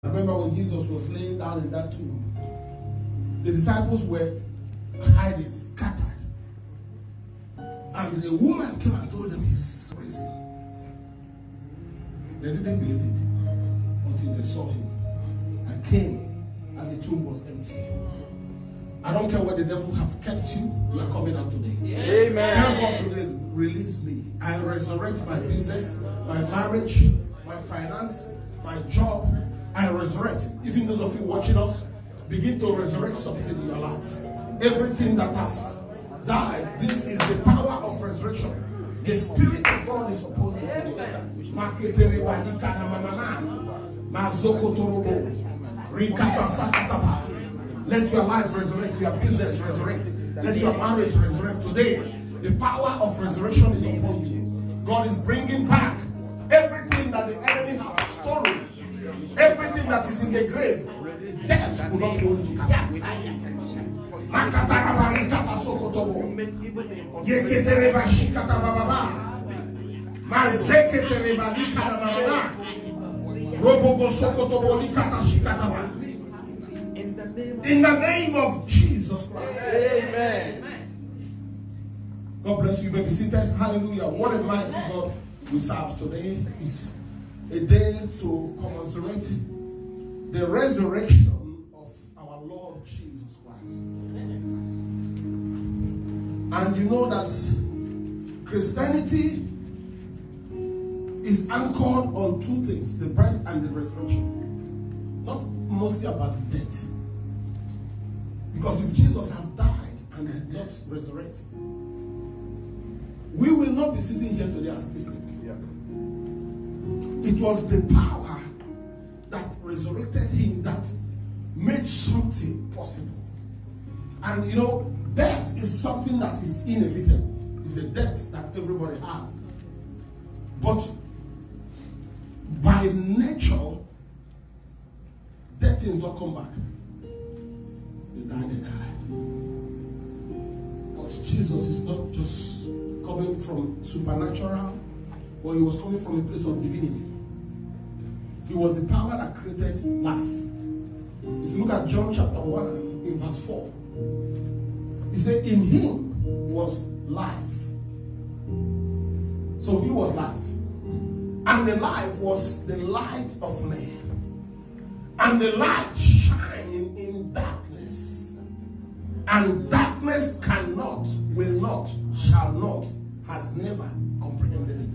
I remember when Jesus was laying down in that tomb, the disciples were hiding, scattered. And the woman came and told them he's risen. They didn't believe it until they saw him. And came, and the tomb was empty. I don't care where the devil have kept you, you are coming out today. Amen. Tell God today, release me. I resurrect my business, my marriage, my finance, my job. I resurrect. Even those of you watching us, begin to resurrect something in your life. Everything that has died, this is the power of resurrection. The Spirit of God is upon you today. Let your life resurrect, your business resurrect, let your marriage resurrect today. The power of resurrection is upon you. God is bringing back everything that the enemy has stolen, everything that is in the grave. Death will not hold you captive. In the name of Jesus Christ. Amen. God bless you. You may be seated. Hallelujah. What a mighty God we serve today. Is a day to commemorate the resurrection of our Lord Jesus Christ. And you know that Christianity is anchored on two things: the birth and the resurrection. Not mostly about the death. Because if Jesus has died and did not resurrect, we will not be sitting here today as Christians. Yeah. It was the power that resurrected him that made something possible. And you know, death is something that is inevitable. It's a death that everybody has. But by nature, death things don't come back. They die. But Jesus is not just coming from supernatural, but he was coming from a place of divinity. He was the power that created life. If you look at John chapter 1 in verse 4, he said, in him was life. So he was life. And the life was the light of man. And the light shined in darkness. And darkness cannot, will not, shall not, has never comprehended it.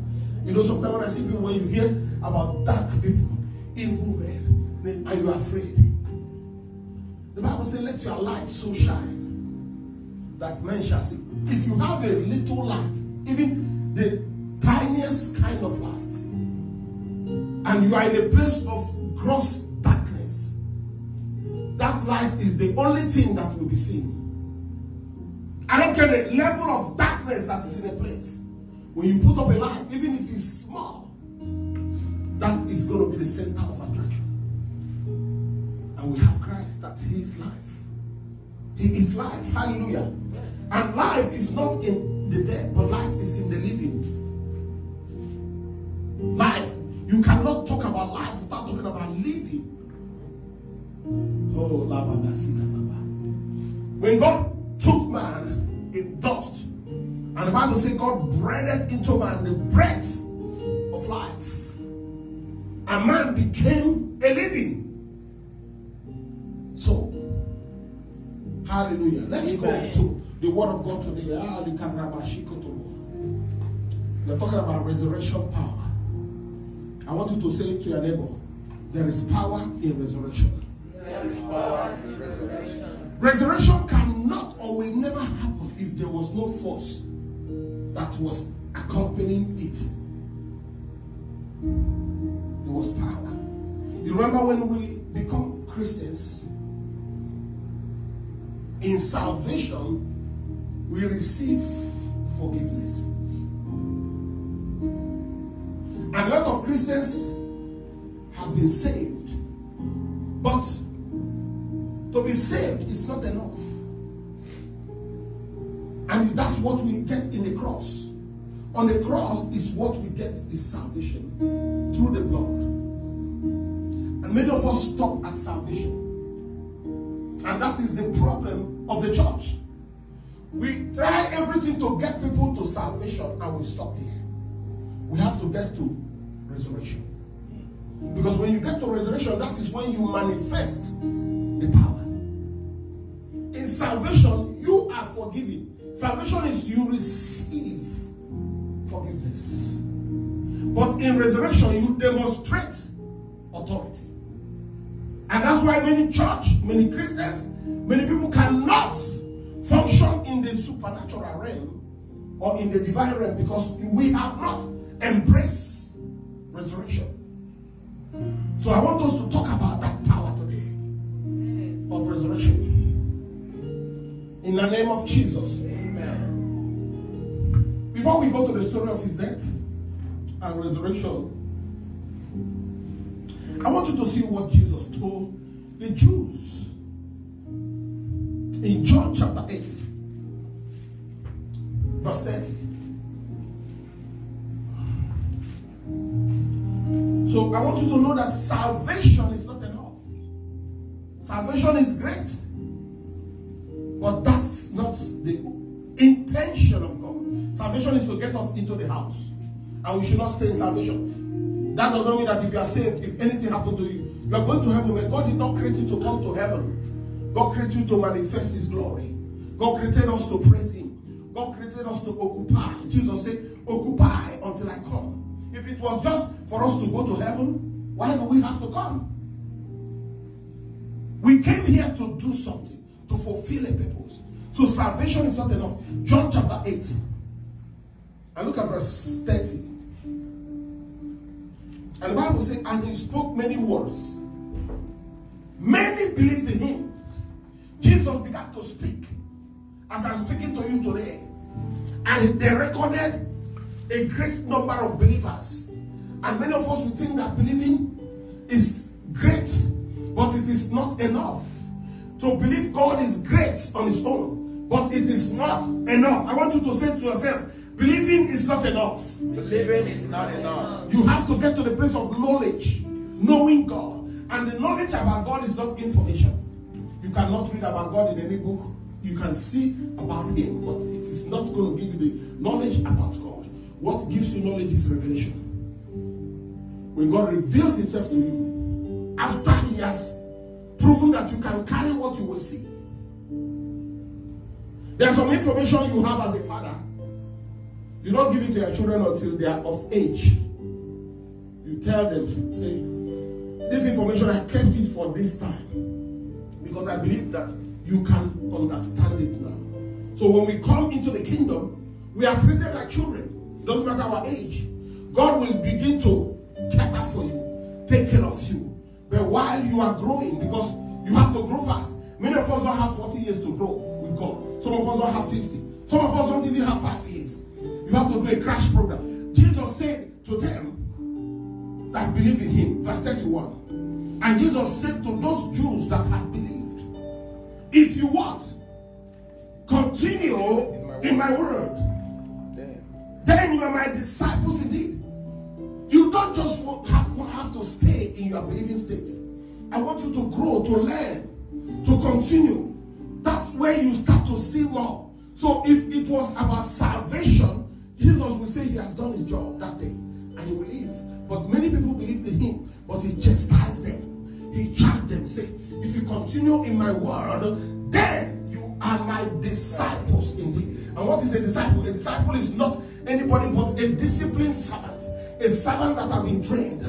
You know, sometimes when I see people, when you hear about dark people, evil men, are you afraid? The Bible says, let your light so shine that men shall see. If you have a little light, even the tiniest kind of light, and you are in a place of gross darkness, that light is the only thing that will be seen. I don't care the level of darkness that is in a place. When you put up a light, even if it's small, that is going to be the center of attraction. And we have Christ, that he is life. He is life. Hallelujah. And life is not in the dead, but life is in the living. Life. You cannot talk about life without talking about living. Oh, when God took man in dust, and the Bible says God breathed into man the breath of life, and man became a living. So, hallelujah. Let's go to the word of God today. We're talking about resurrection power. I want you to say to your neighbor, there is power in resurrection. There is power in resurrection. Resurrection cannot or will never happen if there was no force that was accompanying it. There was power. You remember when we become Christians, in salvation, we receive forgiveness. And a lot of Christians have been saved, but to be saved is not enough. And that's what we get in the cross. On the cross is what we get is salvation through the blood. And many of us stop at salvation. And that is the problem of the church. We try everything to get people to salvation and we stop there. We have to get to resurrection. Because when you get to resurrection, that is when you manifest the power. In salvation, you are forgiven. Salvation is you receive forgiveness. But in resurrection, you demonstrate authority. And that's why many church, many Christians, many people cannot function in the supernatural realm or in the divine realm because we have not embraced resurrection. So I want us to talk about that power today of resurrection. In the name of Jesus. Amen. Before we go to the story of his death and resurrection, I want you to see what Jesus told the Jews in John chapter 8, verse 30. So I want you to know that salvation is not enough. Salvation is great, but that's not the intention of God. Salvation is to get us into the house, and we should not stay in salvation. That does not mean that if you are saved, if anything happened to you, you are going to heaven. But God did not create you to come to heaven. God created you to manifest his glory. God created us to praise him. God created us to occupy. Jesus said, occupy until I come. If it was just for us to go to heaven, why do we have to come? We came here to do something, to fulfill a purpose. So salvation is not enough. John chapter 8. And look at verse 30. And the Bible says, and he spoke many words. Many believed in him. Jesus began to speak as I'm speaking to you today. And they recorded a great number of believers. And many of us will think that believing is great, but it is not enough. To believe God is great on its own, but it is not enough. I want you to say to yourself, believing is not enough. Believing is not enough. You have to get to the place of knowledge, knowing God. And the knowledge about God is not information. You cannot read about God in any book. You can see about him, but it is not going to give you the knowledge about God. What gives you knowledge is revelation. When God reveals himself to you, after he has proven that you can carry what you will see. There's some information you have as a father. You don't give it to your children until they are of age. You tell them, say, this information I kept it for this time. Because I believe that you can understand it now. So when we come into the kingdom, we are treated like children. Doesn't matter our age. God will begin to cater for you, take care of you. But while you are growing, because you have to grow fast. Many of us don't have 40 years to grow with God. Some of us don't have 50. Some of us don't even have 5 years. You have to do a crash program. Jesus said to them that believe in him, verse 31. And Jesus said to those Jews that had believed, if you want, continue in my word, then you are my disciples indeed. You don't just have to stay in your believing state. I want you to grow, to learn, to continue. That's where you start to see more. So if it was about salvation, Jesus will say he has done his job that day and he will leave. But many people believed in him, but he chastised them. He charged them, say, if you continue in my word, then you are my disciples indeed. And what is a disciple? A disciple is not anybody but a disciplined servant. A servant that has been trained.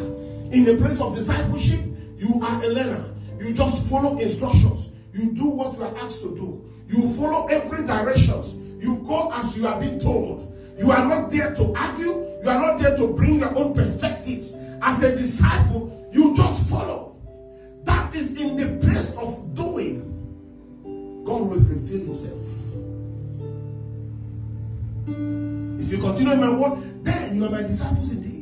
In the place of discipleship, you are a learner. You just follow instructions. You do what you are asked to do. You follow every directions. You go as you are being told. You are not there to argue. You are not there to bring your own perspectives. As a disciple, you just follow. That is in the place of doing. God will reveal himself. If you continue in my word, then you are my disciples indeed.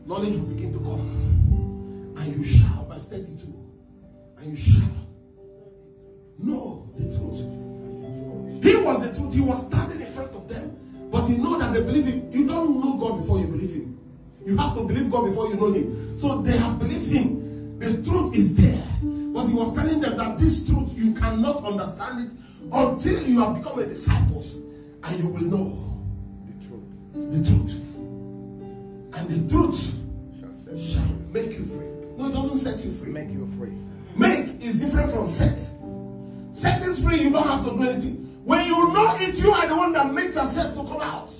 Knowledge will begin to come. And you shall, verse 32. And you shall know the truth. He was the truth. He was standing in front of them. But he know that they believe him. You don't know God before you believe him. You have to believe God before you know him. So they have believed him. truth is there. But he was telling them that this truth, you cannot understand it until you have become a disciple, and you will know The truth. the truth. And the truth shall make you free. No, it doesn't set you free. Make you free. Make is different from set. Set is free, you don't have to do anything. When you know it, you are the one that make yourself to come out.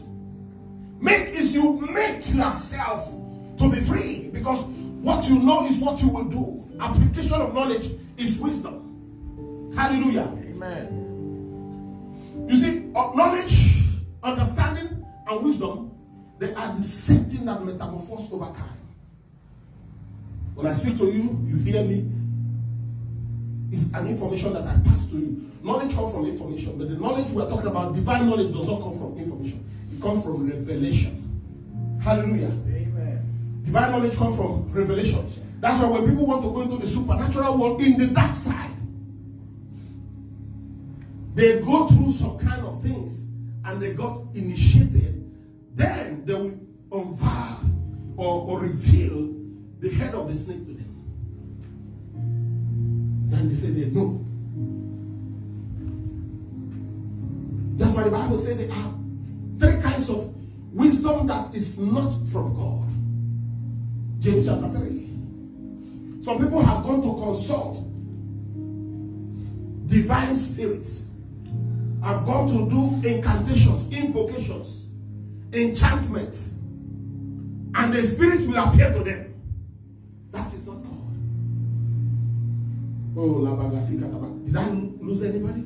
Make is you make yourself to be free, because what you know is what you will do. Application of knowledge is wisdom. Hallelujah. Amen. You see, knowledge, understanding, and wisdom, they are the same thing that metamorphose over time. When I speak to you, you hear me. It's an information that I pass to you. Knowledge comes from information, but the knowledge we are talking about, divine knowledge, does not come from information. It comes from revelation. Hallelujah. Amen. Divine knowledge comes from revelation. That's why when people want to go into the supernatural world in the dark side, they go through some kind of things and they got initiated. Then they will unveil or reveal the head of the snake to them. Then they say they know. That's why the Bible says there are three kinds of wisdom that is not from God. James chapter 3. Some people have gone to consult divine spirits. Have gone to do incantations, invocations, enchantments, and the spirit will appear to them. That is not God. Oh, did I lose anybody?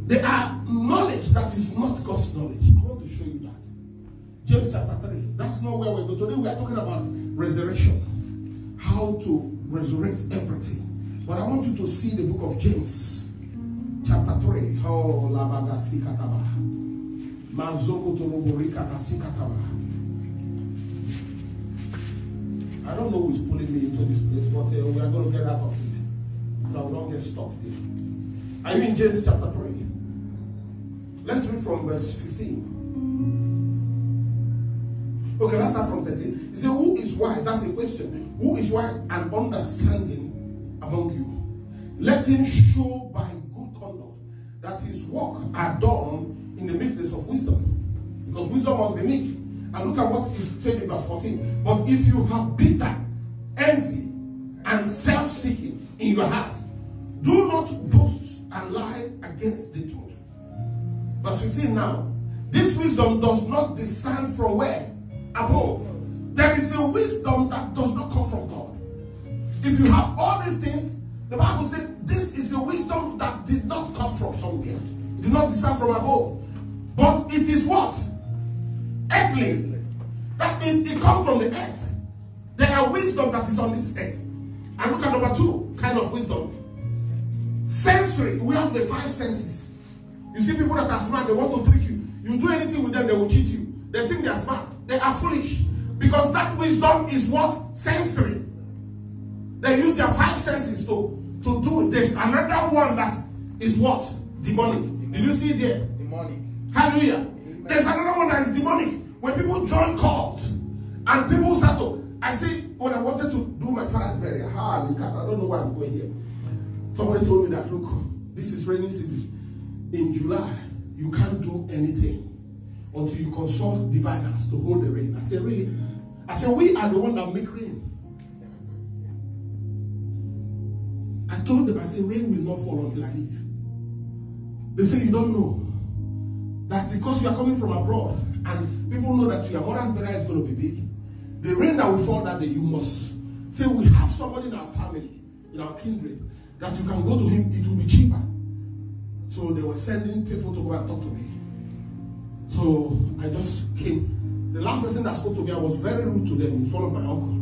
There are knowledge that is not God's knowledge. I want to show you that. James chapter 3. That's not where we go. Today we are talking about resurrection. How to resurrect everything. But I want you to see the book of James chapter 3. Oh, labagasi kataba. Mazoko torobori katasi kataba. I don't know who is pulling me into this place, but we are going to get out of it. So that we don't get stuck there. Are you in James chapter 3? Let's read from verse 15. Okay, let's start from 13. He said, who is wise? That's a question. Who is wise and understanding among you? Let him show by good conduct that his work are done in the meekness of wisdom. Because wisdom must be meek. And look at what is said in verse 14. But if you have bitter envy and self-seeking in your heart, do not boast and lie against the truth. Verse 15 now. This wisdom does not descend from where? Above. There is a wisdom that does not come from God. If you have all these things, the Bible said this is a wisdom that did not come from somewhere. It did not descend from above. But it is what? Earthly. That means it comes from the earth. There are wisdom that is on this earth. And look at number 2 kind of wisdom. Sensory. We have the 5 senses. You see people that are smart, they want to trick you. You do anything with them, they will cheat you. They think they are smart. They are foolish. Because that wisdom is what? Sensory. They use their 5 senses to do this. Another one that is what? Demonic. Did you see it there? Demonic. Hallelujah. Amen. There's another one that is demonic. When people join cult and people start to, I see when I wanted to do my father's burial, I don't know why I'm going here. Somebody told me that, look, this is rainy season. In July, you can't do anything until you consult diviners to hold the rain. I said, really? I said, we are the one that make rain. I told them, I said, rain will not fall until I leave. They say, you don't know that because you are coming from abroad and people know that your mother's burial is going to be big, the rain that will fall that day, you must say, we have somebody in our family, in our kindred, that you can go to him, it will be cheaper. So they were sending people to go and talk to me. So I just came. The last person that spoke to me, I was very rude to them. It's one of my uncle.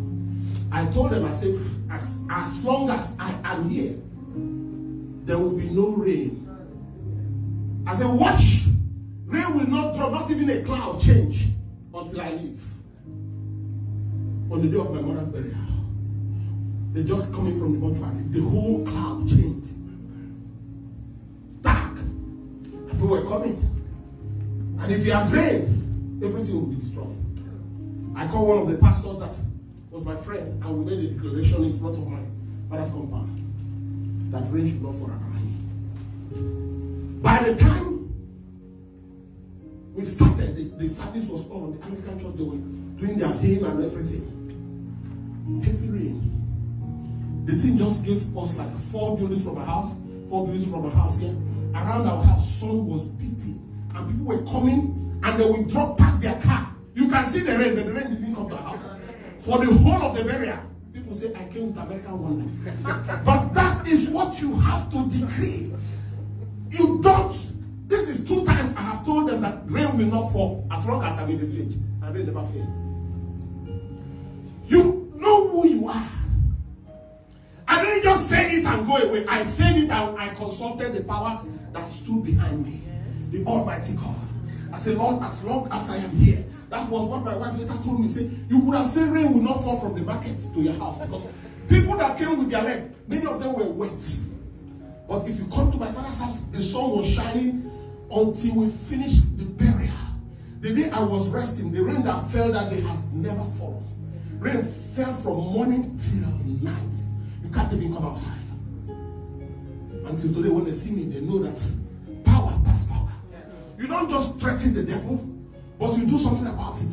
I told them, I said, as long as I am here, there will be no rain. I said, watch. Rain will not drop, not even a cloud change until I leave. On the day of my mother's burial. They're just coming from the mortuary. The whole cloud changed. Dark. People were coming. And if it has rained, everything will be destroyed. I called one of the pastors that was my friend, and we made a declaration in front of my father's compound, that rain should not fall around here. By the time we started, the service was on, the Anglican church, they were doing their hymn and everything. Heavy rain. The thing just gave us like 4 buildings from a house, 4 buildings from a house here. Around our house, sun was beating, and people were coming, and they would park their car. You can see the rain, but the rain didn't come to the house. For the whole of the burial, people say, I came with American wonder. But that is what you have to decree. You don't. This is 2 times I have told them that rain will not fall as long as I'm in the village. And rain never fail. You know who you are. I didn't just say it and go away. I said it and I consulted the powers that stood behind me. The Almighty God. I said, Lord, as long as I am here. That was what my wife later told me. Say, you would have said rain will not fall from the market to your house. Because people that came with their leg, many of them were wet. But if you come to my father's house, the sun was shining until we finished the burial. The day I was resting, the rain that fell that day has never fallen. Rain fell from morning till night. You can't even come outside. Until today, when they see me, they know that power pass power. You don't just threaten the devil, but you do something about it.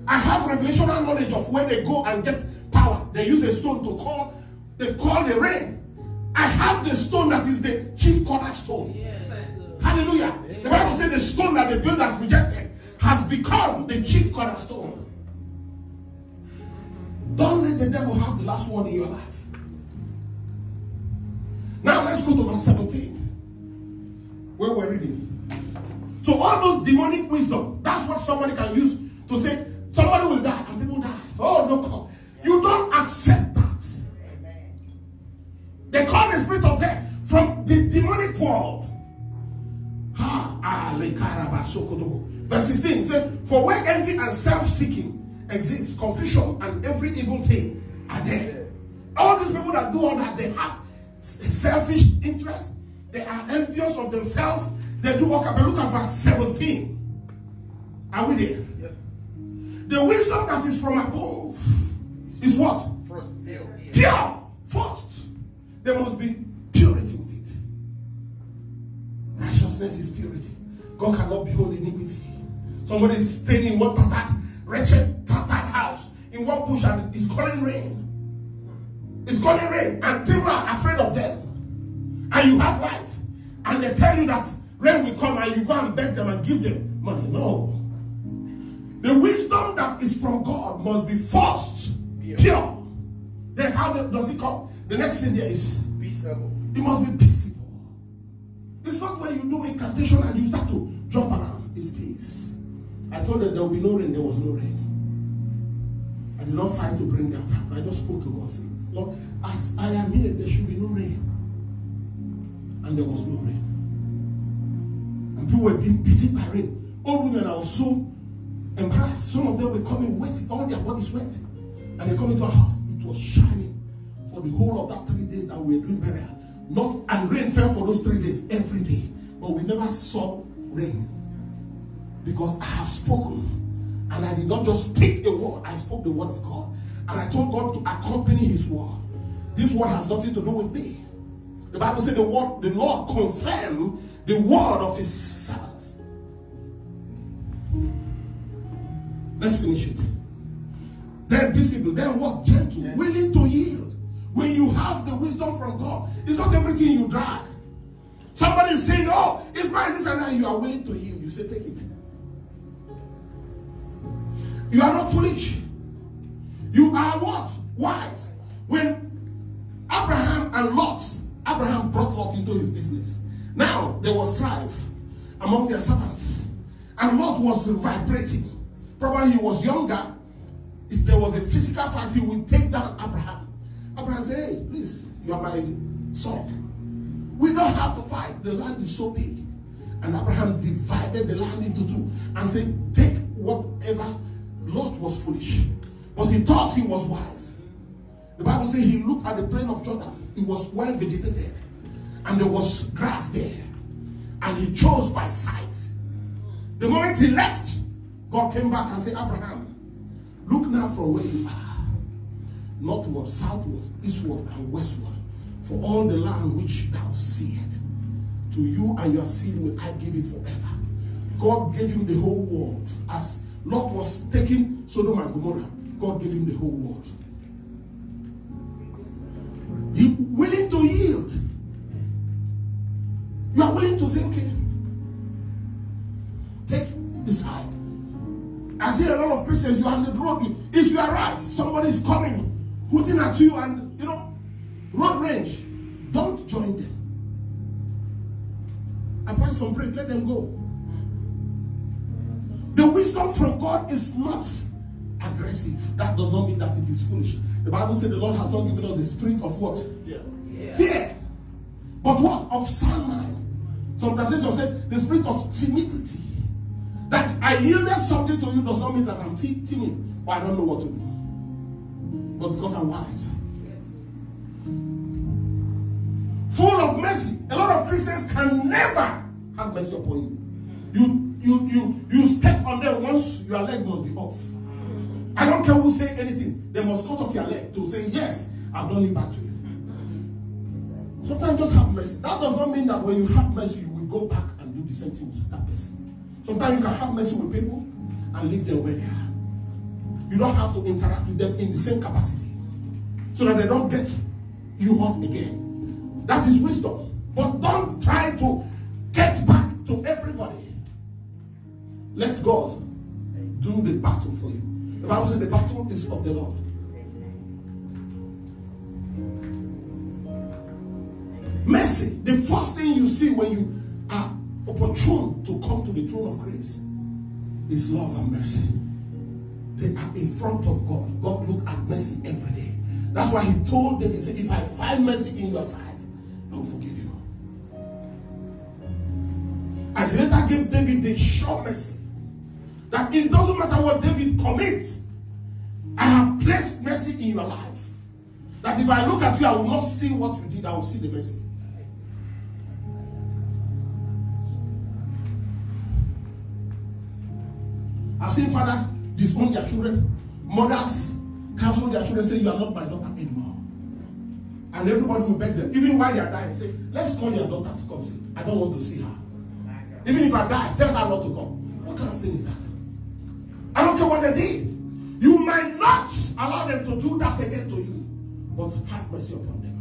I have revelational knowledge of where they go and get power. They use a stone to call the rain. I have the stone that is the chief cornerstone. Yes. Hallelujah. The Bible says the stone that the builders rejected has become the chief cornerstone. Don't let the devil have the last word in your life. Now let's go to verse 17. Where we're reading. So all those demonic wisdom, that's what somebody can use to say, somebody will die and people die. Oh, no, God. You don't accept that. They call the spirit of death from the demonic world. Verse 16, it says, for where envy and self-seeking exists, confusion and every evil thing are there. All these people that do all that, they have selfish interest. They are envious of themselves. They do all kind. But look at verse 17. Are we there? Yep. The wisdom that is from above is what? First, pure. Pure. First. There must be purity with it. Righteousness is purity. God cannot behold iniquity. Somebody is staying in one wretched house in one bush and it's calling rain. It's calling rain and people are afraid of them. And you have light. And they tell you that rain will come and you go and beg them and give them money. No. The wisdom that is from God must be first pure. Then how does it come? The next thing there is peaceable. It must be peaceable. It's not when you do incantation and you start to jump around. It's peace. I told them there will be no rain. There was no rain. I did not fight to bring that up. I just spoke to God. Saying, Lord, as I am here, there should be no rain. And there was no rain. And people were being beaten by rain. Old women are also embarrassed. Some of them were coming wet. All their bodies wet. And they come into our house. It was shining for the whole of that 3 days that we were doing burial. And rain fell for those 3 days every day. But we never saw rain. Because I have spoken. And I did not just speak a word. I spoke the word of God. And I told God to accompany his word. This word has nothing to do with me. The Bible said the Lord confirmed the word of his servants. Let's finish it. Then peaceable, then what? Gentle, willing to yield. When you have the wisdom from God, it's not everything you drag. Somebody is saying, oh, it's mine, this and that. You are willing to yield. You say, take it. You are not foolish. You are what? Wise. When Abraham brought Lot into his business. Now there was strife among their servants. And Lot was vibrating. Probably he was younger. If there was a physical fight, he would take down Abraham. Abraham said, hey, please, you are my son. We don't have to fight. The land is so big. And Abraham divided the land into two and said, take whatever. Lot was foolish. But he thought he was wise. The Bible says he looked at the plain of Jordan. It was well vegetated. And there was grass there. And he chose by sight. The moment he left, God came back and said, Abraham, look now from where you are. Northward, southward, eastward, and westward. For all the land which thou seest, to you and your seed will I give it forever. God gave him the whole world. As Lot was taking Sodom and Gomorrah, God gave him the whole world. You willing to yield? You are willing to say, okay, take this side. I see a lot of Christians, you are on the road. If you are right, somebody is coming, hooting at you, and road rage. Don't join them. Apply some break, let them go. The wisdom from God is not aggressive. That does not mean that it is foolish. The Bible says the Lord has not given us the spirit of what? Fear. But what? Of sound mind. Some translations say the spirit of timidity. That I yielded something to you does not mean that I'm timid or I don't know what to do. But because I'm wise. Full of mercy. A lot of Christians can never have mercy upon you. You step on them once your leg must be off. I don't care who say anything. They must cut off your leg to say, yes, I've done it back to you. Sometimes just have mercy. That does not mean that when you have mercy, you will go back and do the same thing with that person. Sometimes you can have mercy with people and leave them where they are. You don't have to interact with them in the same capacity so that they don't get you hurt again. That is wisdom. But don't try to get back to everybody. Let God do the battle for you. The Bible says the battle is of the Lord. Mercy. The first thing you see when you are opportune to come to the throne of grace is love and mercy. They are in front of God. God looks at mercy every day. That's why he told David, he said, if I find mercy in your sight, I will forgive you. And he later gave David the sure mercy. That it doesn't matter what David commits, I have placed mercy in your life. That if I look at you, I will not see what you did, I will see the mercy. I've seen fathers disown their children, mothers cancel their children, say, you are not my daughter anymore. And everybody will beg them, even while they are dying, say, let's call your daughter to come see. I don't want to see her. Even if I die, tell her not to come. What kind of thing is that? I don't care what they did. You might not allow them to do that again to you, but have mercy upon them.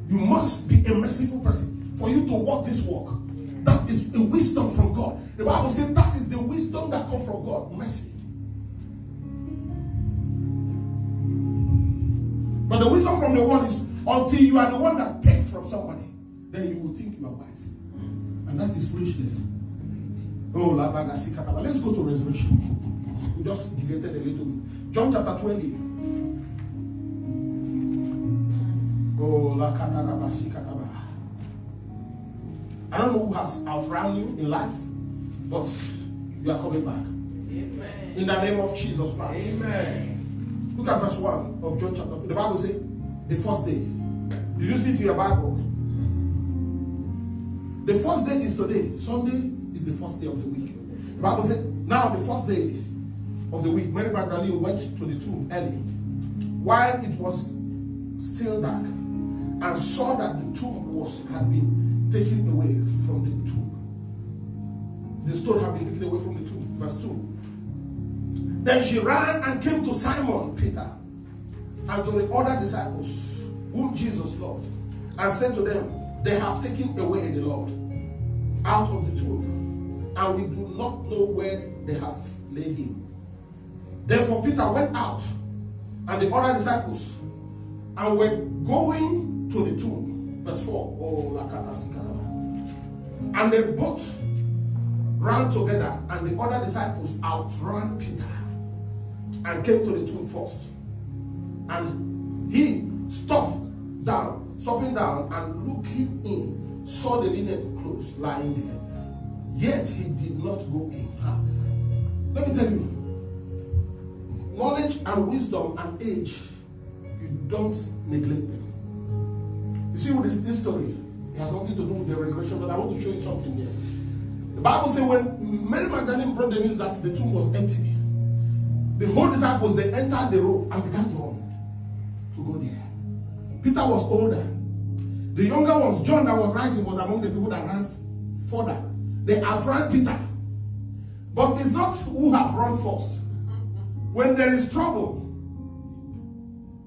You must be a merciful person for you to walk this walk. That is a wisdom from God. The Bible says that is the wisdom that comes from God. Mercy. But the wisdom from the world is until you are the one that takes from somebody, then you will think you are wise. And that is foolishness. Oh, let's go to resurrection. We just deviated a little bit. John chapter 20. Oh, I don't know who has outrun you in life, but you are coming back. Amen. In the name of Jesus Christ. Amen. Look at verse 1 of John chapter 20. The Bible says, the first day. Did you see it in your Bible? The first day is today. Sunday is the first day of the week. The Bible said, now the first day of the week, Mary Magdalene went to the tomb early, while it was still dark, and saw that the tomb had been taken away from the tomb. The stone had been taken away from the tomb. Verse 2. Then she ran and came to Simon Peter and to the other disciples whom Jesus loved, and said to them, they have taken away the Lord out of the tomb, and we do not know where they have laid him. Therefore Peter went out and the other disciples and were going to the tomb. Verse 4. And they both ran together, and the other disciples outran Peter and came to the tomb first. And he stopping down and looking in, saw the linen clothes lying there. Yet he did not go in. Let me tell you, knowledge and wisdom and age, you don't neglect them. You see with this story, it has nothing to do with the resurrection, but I want to show you something here. The Bible says when Mary Magdalene brought the news that the tomb was empty, the whole disciples, they entered the room and began to run to go there. Peter was older. The younger ones, John that was writing, was among the people that ran further. They outran Peter. But it's not who have run first. When there is trouble,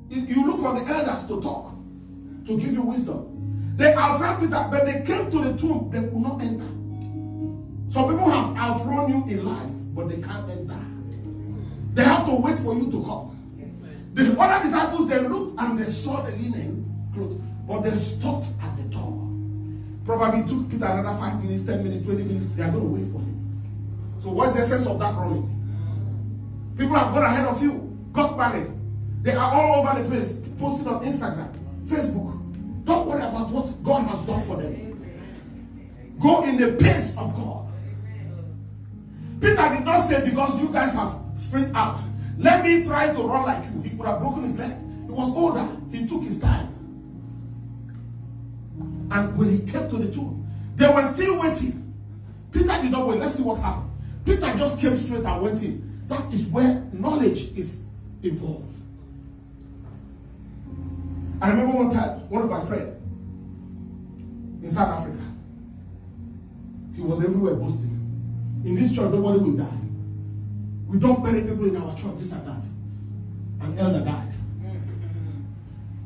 you look for the elders to talk, to give you wisdom. They outran Peter, but they came to the tomb, they could not enter. Some people have outrun you in life, but they can't enter. They have to wait for you to come. The other disciples, they looked and they saw the linen clothes, but they stopped at the door. Probably took Peter another 5 minutes, 10 minutes, 20 minutes. They are going to wait for him. So what's the sense of that running? People have gone ahead of you, got married. They are all over the place, posting on Instagram, Facebook. Don't worry about what God has done for them. Go in the pace of God. Peter did not say, because you guys have sprint out, let me try to run like you. He could have broken his leg. He was older. He took his time. And when he came to the tomb, they were still waiting. Peter did not wait. Let's see what happened. Peter just came straight and went in. That is where knowledge is involved. I remember one time, one of my friends in South Africa, he was everywhere boasting. In this church, nobody will die. We don't bury people in our church, this and that. An elder died.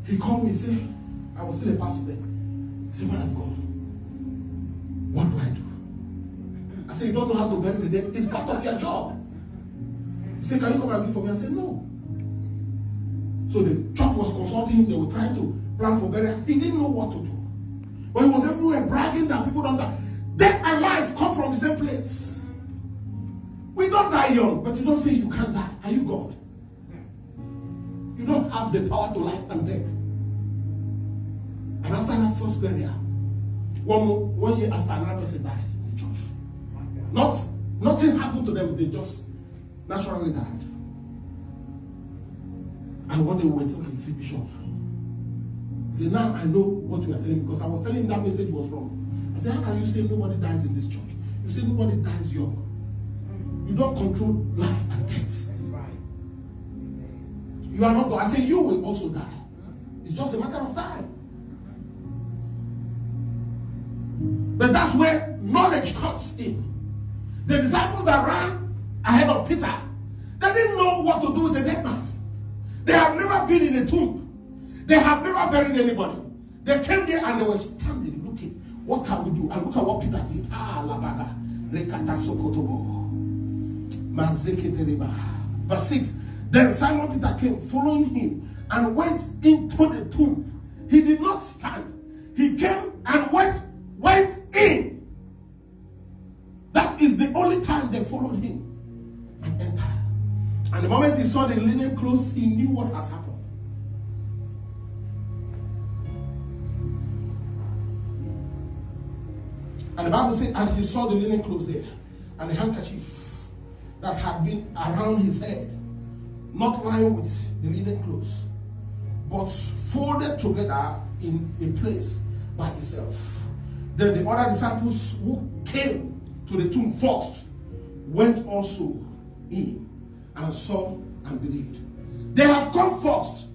He called me and said, I was still a pastor there. He said, man of God, what do I do? I said, you don't know how to bury the dead. It's part of your job. He said, can you come and do for me? I said, no. So the church was consulting him. They were trying to plan for burial. He didn't know what to do. But he was everywhere bragging that people don't die. Death and life come from the same place. We don't die young, but you don't say you can't die. Are you God? You don't have the power to life and death. And after that first burial, 1 year after, another person died in the church. Nothing happened to them. They just naturally died. And one day we were talking, he said, Bishop, he said, now I know what you are telling me, because I was telling him that message was wrong. I said, how can you say nobody dies in this church? You say nobody dies young. You don't control life and death. That's right. You are not God. I say you will also die. It's just a matter of time. But that's where knowledge comes in. The disciples that ran ahead of Peter, they didn't know what to do with the dead man. They have never been in a tomb. They have never buried anybody. They came there and they were standing looking. What can we do? And look at what Peter did. Labaga. Rekata sokotobo. Verse 6. Then Simon Peter came following him and went into the tomb. He did not stand. He came and went in. That is the only time they followed him and entered. And the moment he saw the linen clothes, he knew what has happened. And the Bible said, and he saw the linen clothes there, and the handkerchief that had been around his head, not lying with the linen clothes, but folded together in a place by itself. Then the other disciples who came to the tomb first went also in and saw and believed. They have come first,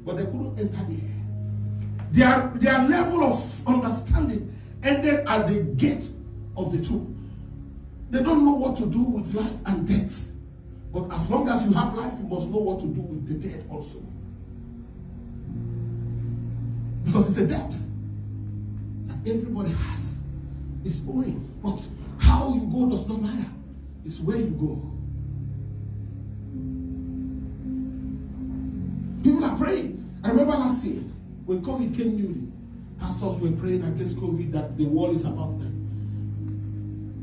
but they couldn't enter there. Their level of understanding ended at the gate of the tomb. They don't know what to do with life and death. But as long as you have life, you must know what to do with the dead also. Because it's a debt that everybody has. It's owing. But how you go does not matter. It's where you go. People are praying. I remember last year when COVID came newly, pastors were praying against COVID that the world is about them.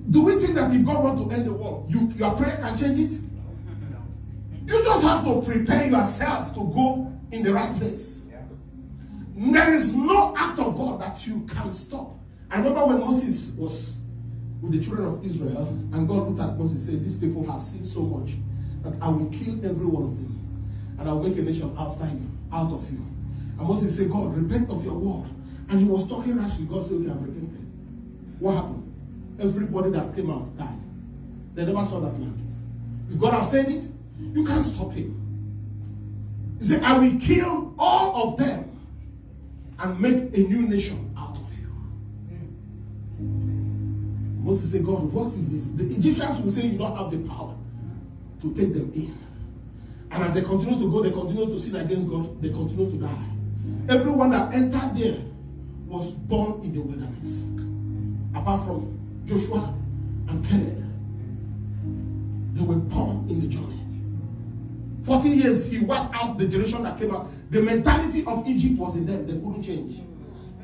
Do we think that if God wants to end the world, your prayer can change it? You just have to prepare yourself to go in the right place. There is no act of God that you can stop. I remember when Moses was with the children of Israel, and God looked at Moses and said, these people have sinned so much that I will kill every one of them, and I will make a nation after you, out of you. And Moses said, God, repent of your word. And he was talking rashly. God said, okay, I've repented. What happened? Everybody that came out died. They never saw that land. If God has said it, you can't stop him. He said, I will kill all of them. and make a new nation out of you. Moses said, God, what is this? The Egyptians will say you don't have the power to take them in. And as they continue to go, they continue to sin against God, they continue to die. Everyone that entered there was born in the wilderness. Apart from Joshua and Caleb, they were born in the journey. 40 years, he wiped out the generation that came out. The mentality of Egypt was in them. They couldn't change.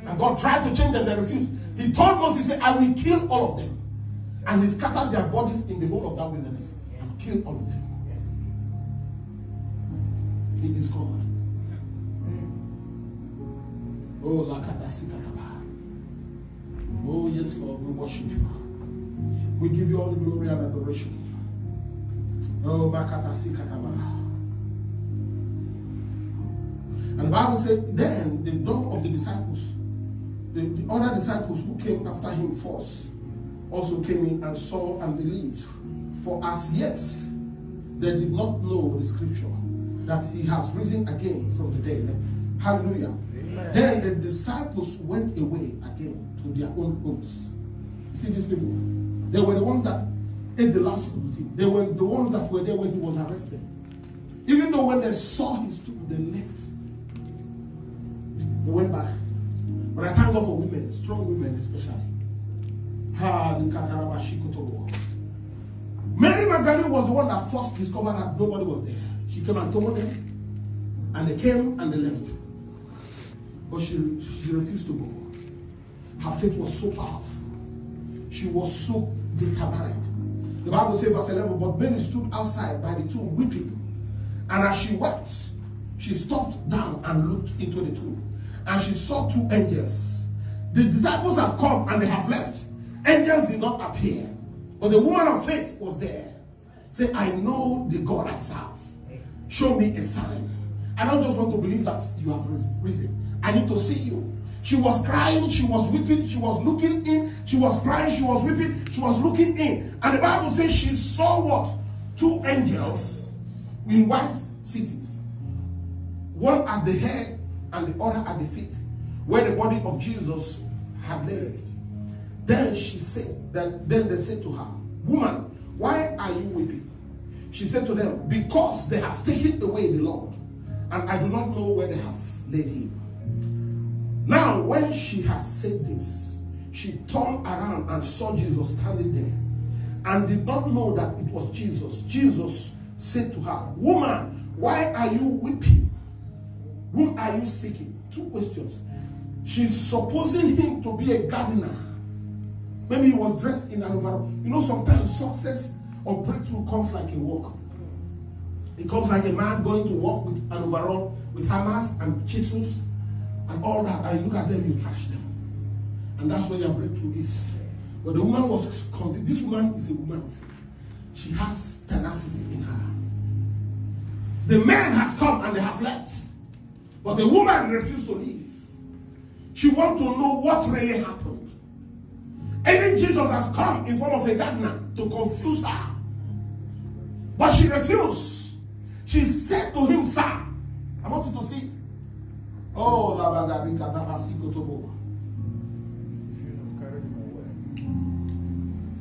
And God tried to change them, they refused. He told Moses, he said, I will kill all of them. And he scattered their bodies in the whole of that wilderness and killed all of them. He is God. Oh, Lakatasikataba. Oh, yes, Lord, we worship you. We give you all the glory and adoration. Oh, Makatasikataba. And the Bible said, then the door of the disciples, the other disciples who came after him first, also came in and saw and believed. For as yet, they did not know the scripture, that he has risen again from the dead. Hallelujah. Amen. Then the disciples went away again to their own homes. You see these people? They were the ones that ate the last food with him. They were the ones that were there when he was arrested. Even though when they saw his tomb, they left. They went back. But I thank God for women, strong women especially. Mary Magdalene was the one that first discovered that nobody was there. She came and told them, and they came and they left. But she refused to go. Her faith was so powerful. She was so determined. The Bible says, verse 11, but Mary stood outside by the tomb weeping. And as she wept, she stooped down and looked into the tomb. And she saw two angels. The disciples have come and they have left. Angels did not appear. But the woman of faith was there. Say, I know the God I serve. Show me a sign. I don't just want to believe that you have risen. I need to see you. She was crying, she was weeping, she was looking in, she was crying, she was weeping, she was looking in. And the Bible says she saw what? Two angels in white cities. One at the head and the other at the feet, where the body of Jesus had laid. Then she said, then they said to her, woman, why are you weeping? She said to them, because they have taken away the Lord, and I do not know where they have laid him. Now, when she had said this, she turned around and saw Jesus standing there, and did not know that it was Jesus. Jesus said to her, woman, why are you weeping? Whom are you seeking? Two questions. She's supposing him to be a gardener. Maybe he was dressed in an overall. You know, sometimes success or breakthrough comes like a walk. It comes like a man going to walk with an overall, with hammers and chisels and all that. And you look at them, you trash them. And that's where your breakthrough is. But the woman was convinced. This woman is a woman of faith. She has tenacity in her. The men have come and they have left. But the woman refused to leave. She wants to know what really happened. Even Jesus has come in form of a gardener to confuse her. But she refused. She said to him, sir, I want you to see it. Oh,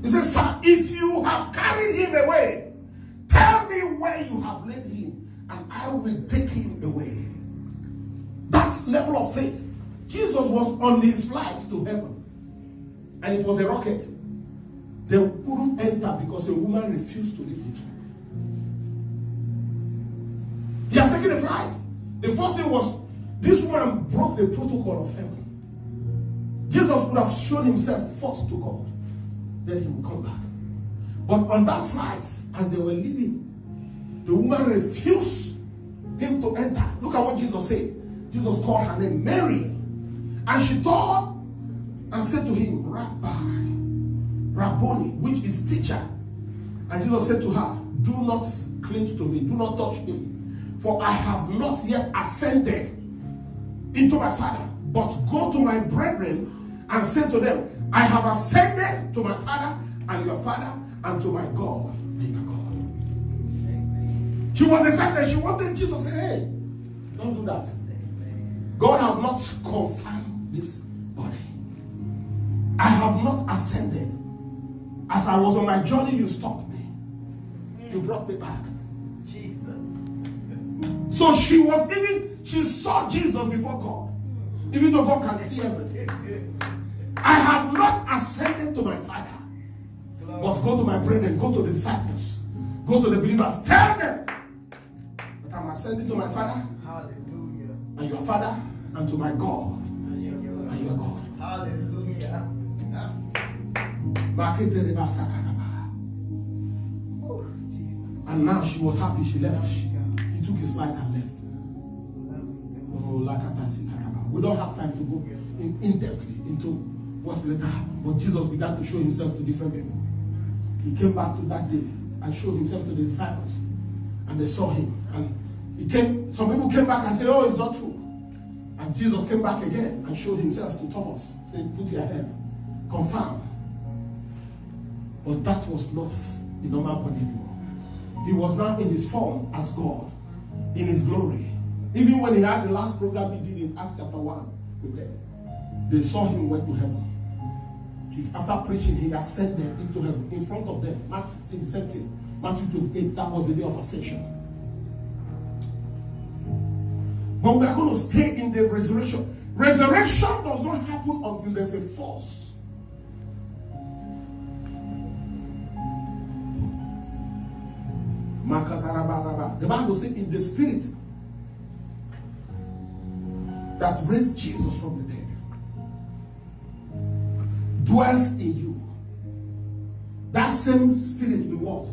he says, sir, if you have carried him away, tell me where you have laid him, and I will take him away. That level of faith. Jesus was on his flight to heaven. And it was a rocket. They couldn't enter because a woman refused to leave the tomb. He has taken a flight. The first thing was, this woman broke the protocol of heaven. Jesus would have shown himself first to God. Then he would come back. But on that flight, as they were leaving, the woman refused him to enter. Look at what Jesus said. Jesus called her name Mary. And she turned and said to him, Rabbi, Rabboni, which is teacher. And Jesus said to her, do not cling to me, do not touch me, for I have not yet ascended into my Father, but go to my brethren and say to them, I have ascended to my Father and your Father, and to my God and your God. She was excited. She wanted Jesus to say, hey, don't do that. God have not confirmed this body. I have not ascended. As I was on my journey, you stopped me. You brought me back. Jesus. So she saw Jesus before God. Even though God can see everything. I have not ascended to my Father. But go to my brethren, go to the disciples, go to the believers, tell them that I'm ascending to my Father. Hallelujah. And your Father, and to my God, and your God. Hallelujah. Oh, Jesus. And now she was happy, she left. He took his flight and left. Oh, we don't have time to go in-depthly into what later happened. But Jesus began to show himself to different people. He came back to that day and showed himself to the disciples. And they saw him. And some people came back and said, oh, it's not true. And Jesus came back again and showed himself to Thomas. Said, put your hand. Confirm. But that was not the normal body anymore. He was now in his form as God, in his glory. Even when he had the last program he did in Acts chapter 1 with them, they saw him went to heaven. After preaching, he ascended into heaven in front of them. Mark 16, the same thing. Matthew 28, that was the day of ascension. But we are going to stay in the resurrection. Resurrection does not happen until there's a force. The Bible says, if the spirit that raised Jesus from the dead dwells in you, that same spirit will what?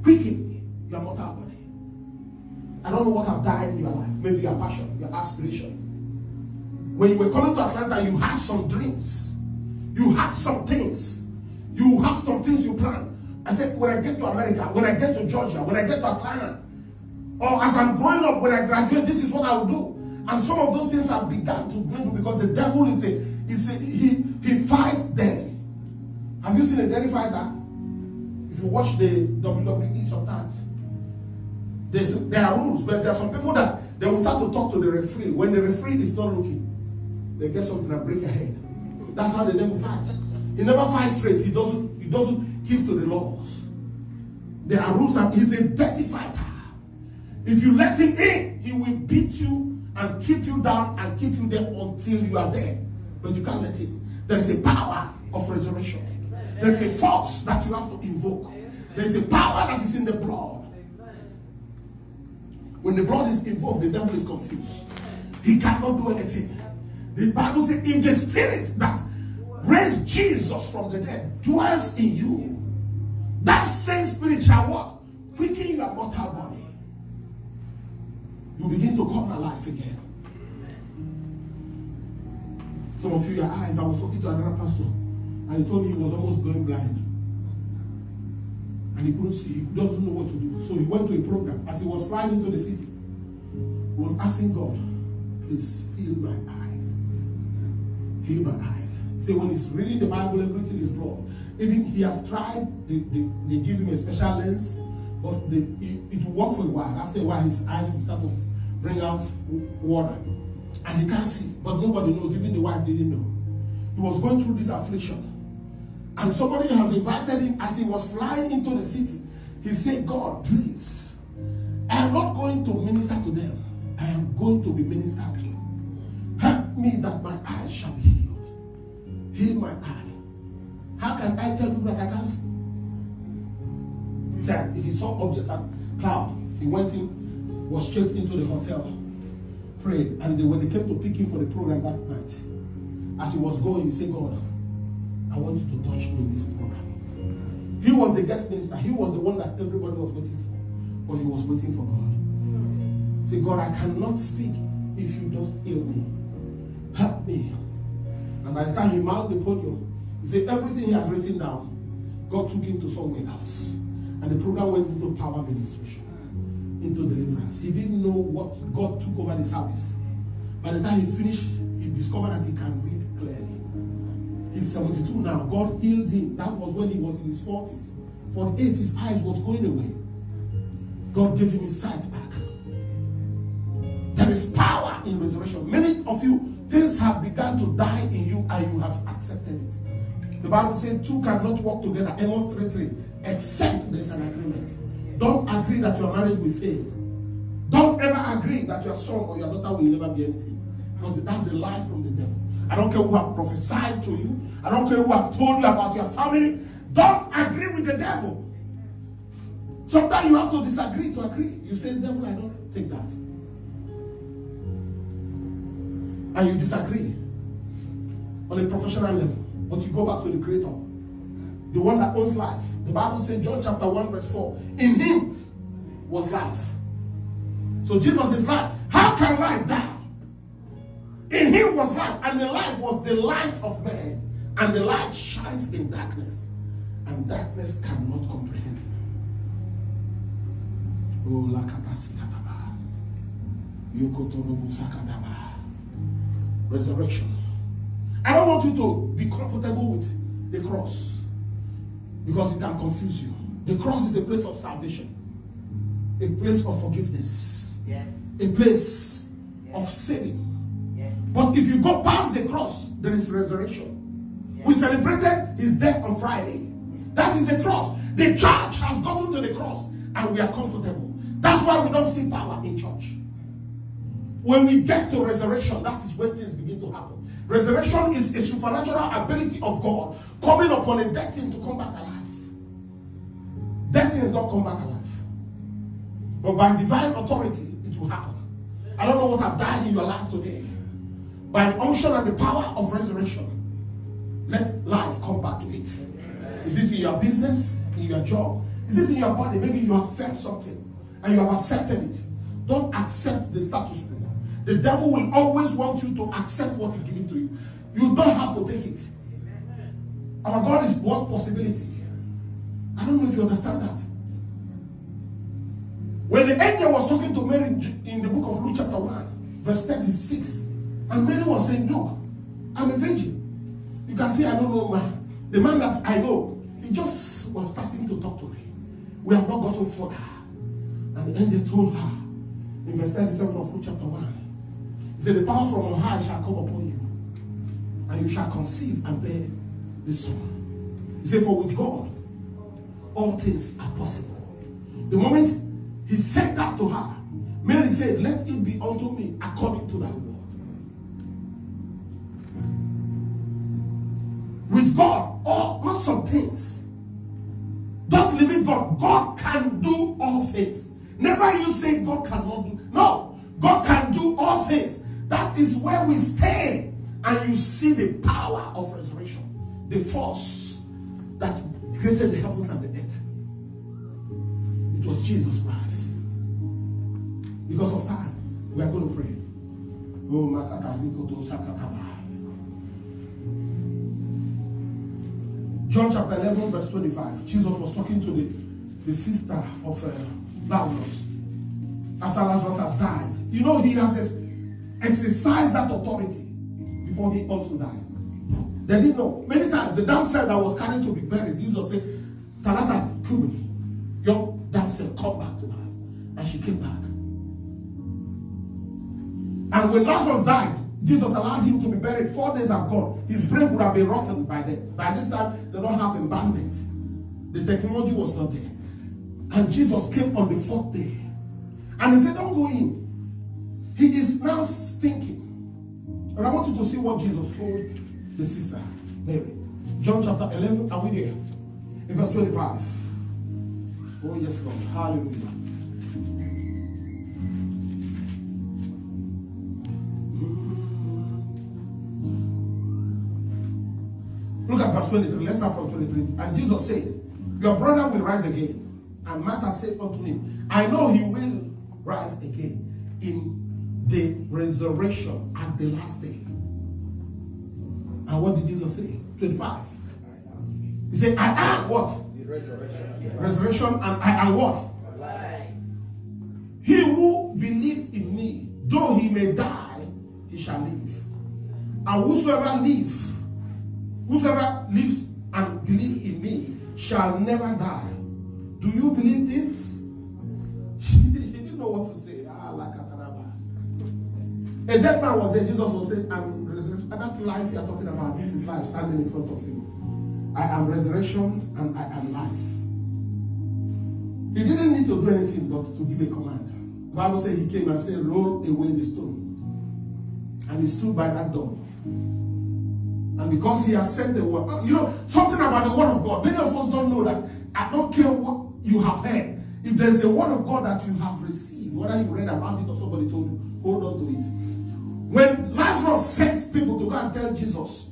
Quicken your mortal body. I don't know what have died in your life. Maybe your passion, your aspiration. When you were coming to Atlanta, you had some dreams. You had some things. You have some things you planned. I said, when I get to America, when I get to Georgia, when I get to Atlanta, or as I'm growing up, when I graduate, this is what I will do. And some of those things have begun to dwindle because the devil he fights daily. Have you seen a daily fighter? If you watch the WWE sometimes, there are rules, but there are some people that they will start to talk to the referee. When the referee is not looking, they get something and break a head. That's how the devil fights. He never fights straight. He doesn't keep to the laws. There are rules, and he's a dirty fighter. If you let him in, he will beat you and keep you down and keep you there until you are dead. But you can't let him. There is a power of resurrection. There is a force that you have to invoke. There is a power that is in the blood. When the blood is invoked, the devil is confused. He cannot do anything. The Bible says, if the spirit that raised Jesus from the dead dwells in you, that same spirit shall what? Quicken your mortal body. You begin to come alive again. Some of you, your eyes, I was talking to another pastor, and he told me he was almost going blind. And he couldn't see, he doesn't know what to do. So he went to a program. As he was flying into the city, he was asking God, please heal my eyes. Heal my eyes. He said when he's reading the Bible, everything is blood. Even he has tried, they give him a special lens, but it will work for a while. After a while, his eyes will start to bring out water. And he can't see, but nobody knows, even the wife didn't know. He was going through this affliction. And somebody has invited him as he was flying into the city. He said, God, please, I am not going to minister to them. I am going to be ministered to. Help me that my eyes shall be healed. Heal my eye. How can I tell people that I can't see? He said, he saw objects and cloud. He went in, was straight into the hotel, prayed, and when they came to pick him for the program that night, as he was going, he said, God, I want you to touch me in this program. He was the guest minister. He was the one that everybody was waiting for. But he was waiting for God. Say, God, I cannot speak if you just heal me. Help me. And by the time he mounted the podium, he said everything he has written down, God took him to somewhere else. And the program went into power ministration, into deliverance. He didn't know what God took over the service. By the time he finished, he discovered that he can read clearly. He's 72 now. God healed him. That was when he was in his 40s. 48, his eyes was going away. God gave him his sight back. There is power are in resurrection. Many of you, things have begun to die in you and you have accepted it. The Bible says two cannot walk together, Amos 3:3, except there's an agreement. Don't agree that your marriage will fail. Don't ever agree that your son or your daughter will never be anything. Because that's the lie from the devil. I don't care who have prophesied to you. I don't care who have told you about your family. Don't agree with the devil. Sometimes you have to disagree to agree. You say, devil, I don't take that. And you disagree on a professional level. But you go back to the Creator, the one that owns life. The Bible says, John chapter 1 verse 4, in him was life. So Jesus is life. How can life die? In him was life, and the life was the light of man, and the light shines in darkness, and darkness cannot comprehend it. Oh, la katasi kataba. Yokotorobu sakadaba. Resurrection. I don't want you to be comfortable with the cross, because it can confuse you. The cross is a place of salvation, a place of forgiveness, Yes. a place Yes. of saving. Yes. But if you go past the cross, there is resurrection. Yes. We celebrated his death on Friday. That is the cross. The church has gotten to the cross and we are comfortable. That's why we don't see power in church. When we get to resurrection, that is when things begin to happen. Resurrection is a supernatural ability of God coming upon a dead thing to come back alive. Dead things don't come back alive. But by divine authority, it will happen. I don't know what have died in your life today. By an unction and the power of resurrection, let life come back to it. Is it in your business, in your job? Is it in your body? Maybe you have felt something and you have accepted it. Don't accept the status quo. The devil will always want you to accept what he gives to you. You don't have to take it. Our God is one possibility. I don't know if you understand that. When the angel was talking to Mary in the book of Luke chapter 1, verse 36, and Mary was saying, look, I'm a virgin. You can see I don't know man. The man that I know, he just was starting to talk to me. We have not gotten further. And the angel told her, in verse 37 of Luke chapter 1, he said, the power from on high shall come upon you, and you shall conceive and bear the son. He said, for with God, all things are possible. The moment he said that to her, Mary said, let it be unto me according to thy word. With God, or not some things. Don't limit God. God can do all things. Never you say God cannot do. No, God can do all things. That is where we stay. And you see the power of resurrection. The force that created the heavens and the earth. It was Jesus Christ. Because of time, we are going to pray. Oh, John chapter 11 verse 25. Jesus was talking to the sister of Lazarus. After Lazarus has died. You know, he has exercised that authority before he also died. They didn't know. Many times, the damsel that was carried to be buried, Jesus said, Talata Kumi, your damsel, come back to life. And she came back. And when Lazarus died, Jesus allowed him to be buried. 4 days have gone. His brain would have been rotten by then. By this time, they don't have embalmment. The technology was not there. And Jesus came on the 4th day. And he said, don't go in. He is now stinking. And I want you to see what Jesus told the sister, Mary. John chapter 11, are we there? In verse 25. Oh yes, Lord. Hallelujah. Look at verse 23. Let's start from 23. And Jesus said, your brother will rise again. And Martha said unto him, I know he will rise again in the resurrection at the last day. And what did Jesus say? 25. He said, I am what? The resurrection. Resurrection, and I am what? Alive. He who believed in me, though he may die, he shall live. And whosoever lives and believe in me shall never die. Do you believe this? He didn't know what to say. A dead man was there. Jesus was saying, I'm resurrection. And that life you are talking about, this is life standing in front of you. I am resurrection and I am life. He didn't need to do anything but to give a command. The Bible says he came and said, roll away the stone. And he stood by that door. And because he has sent the word, you know, something about the word of God. Many of us don't know that. I don't care what you have heard. If there's a word of God that you have received, whether you read about it or somebody told you, hold on to it. When Lazarus sent people to go and tell Jesus,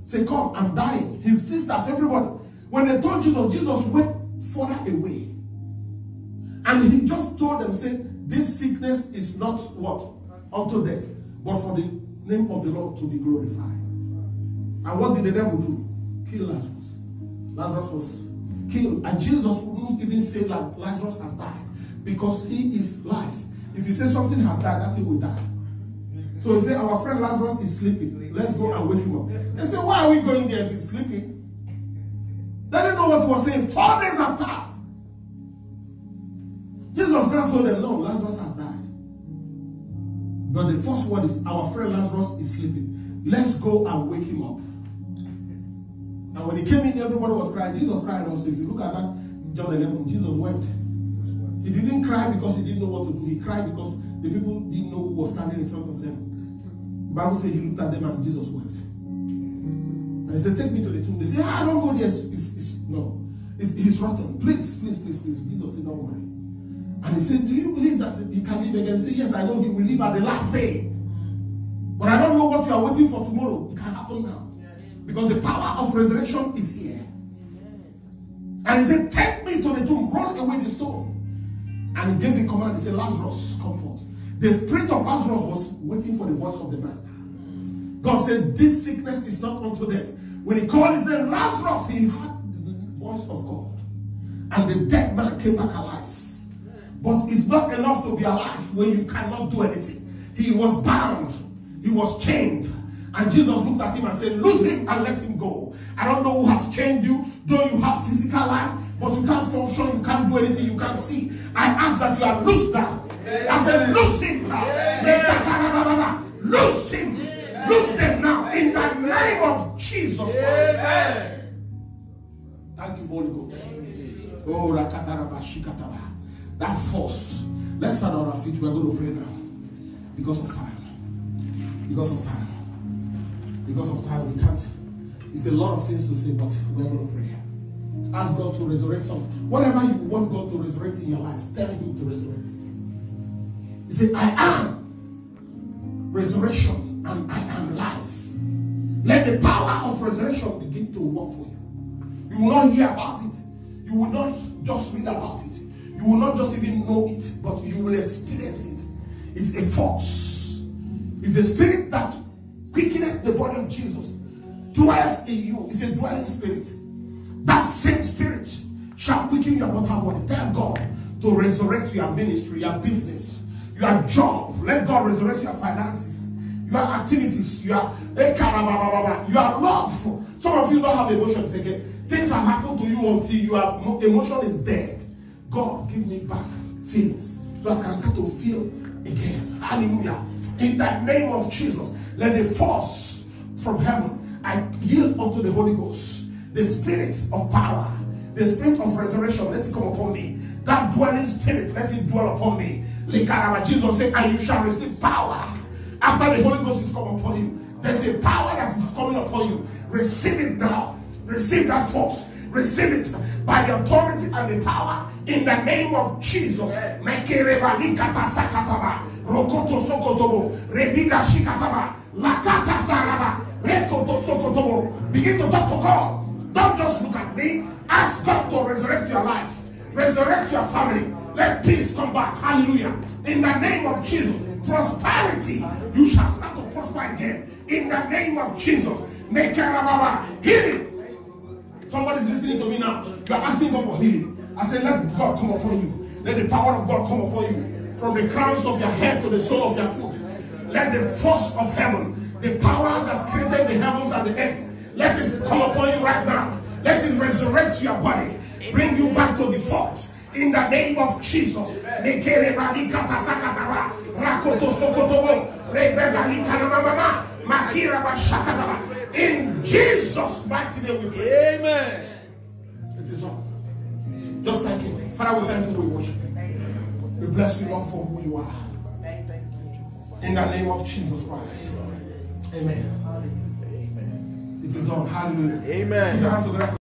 say, come, I'm dying. His sisters, everybody. When they told Jesus, Jesus went further away. And he just told them, say, this sickness is not what? Unto death, but for the name of the Lord to be glorified. And what did the devil do? Kill Lazarus. Lazarus was killed. And Jesus wouldn't even say like Lazarus has died, because he is life. If you say something has died, that thing will die. So he said, our friend Lazarus is sleeping. Let's go and wake him up. They said, why are we going there if he's sleeping? They didn't know what he was saying. 4 days have passed. Jesus now told them, no, Lazarus has died. But the first word is, our friend Lazarus is sleeping. Let's go and wake him up. And when he came in, everybody was crying. Jesus cried also. If you look at that, John 11, Jesus wept. He didn't cry because he didn't know what to do. He cried because the people didn't know who was standing in front of them. The Bible says he looked at them and Jesus wept. And he said, take me to the tomb. They said, don't go there. He's rotten. Please, please, please, please. Jesus said, don't worry. And he said, do you believe that he can live again? He said, yes, I know he will live at the last day. But I don't know what you are waiting for tomorrow. It can happen now. Because the power of resurrection is here. And he said, take me to the tomb. Roll away the stone. And he gave the command. He said, Lazarus, come forth. The spirit of Lazarus was waiting for the voice of the master. God said, this sickness is not unto death. When he called his name Lazarus, he heard the voice of God. And the dead man came back alive. But it's not enough to be alive when you cannot do anything. He was bound. He was chained. And Jesus looked at him and said, loose him and let him go. I don't know who has chained you, though you have physical life, but you can't function, you can't do anything, you can't see. I ask that you are loose now. I said, loose him now. Loose him. Loose them now in the name of Jesus Christ. Thank you, Holy Ghost. Oh, that force. Let's stand on our feet. We are going to pray now. Because of time. Because of time. Because of time, we can't. It's a lot of things to say, but we are going to pray. Ask God to resurrect something. Whatever you want God to resurrect in your life, tell him to resurrect it. He said, I am resurrection and I am life. Let the power of resurrection begin to work for you. You will not hear about it. You will not just read about it. You will not just even know it, but you will experience it. It's a force. It's the spirit that quickeneth the body of Jesus dwells in you. It's a dwelling spirit. That same spirit shall quicken your mortal body. Tell God to resurrect your ministry, your business, your job. Let God resurrect your finances, your activities, your love. Some of you don't have emotions again. Things have happened to you until your emotion is dead. God, give me back feelings so I can start to feel again. Hallelujah. In the name of Jesus, let the force from heaven, I yield unto the Holy Ghost. The spirit of power, the spirit of resurrection, let it come upon me. That dwelling spirit, let it dwell upon me. Jesus said, and you shall receive power. After the Holy Ghost is come upon you, there's a power that is coming upon you. Receive it now. Receive that force. Receive it by the authority and the power in the name of Jesus. Begin to talk to God. Don't just look at me. Ask God to resurrect your life. Resurrect your family. Let peace come back. Hallelujah. In the name of Jesus. Prosperity. You shall start to prosper again. In the name of Jesus. Healing. Somebody's listening to me now. You are asking God for healing. I say, let God come upon you. Let the power of God come upon you. From the crowns of your head to the sole of your foot. Let the force of heaven, the power that created the heavens and the earth, let it come upon you right now. Let it resurrect your body. Bring you back to default. In the name of Jesus. In Jesus' mighty name we pray. Amen. It is not. Just thank Him. Father, we thank you, we worship you. We bless you, Lord, for who you are. In the name of Jesus Christ. Amen. It is done. Hallelujah. Amen. Put your hands together.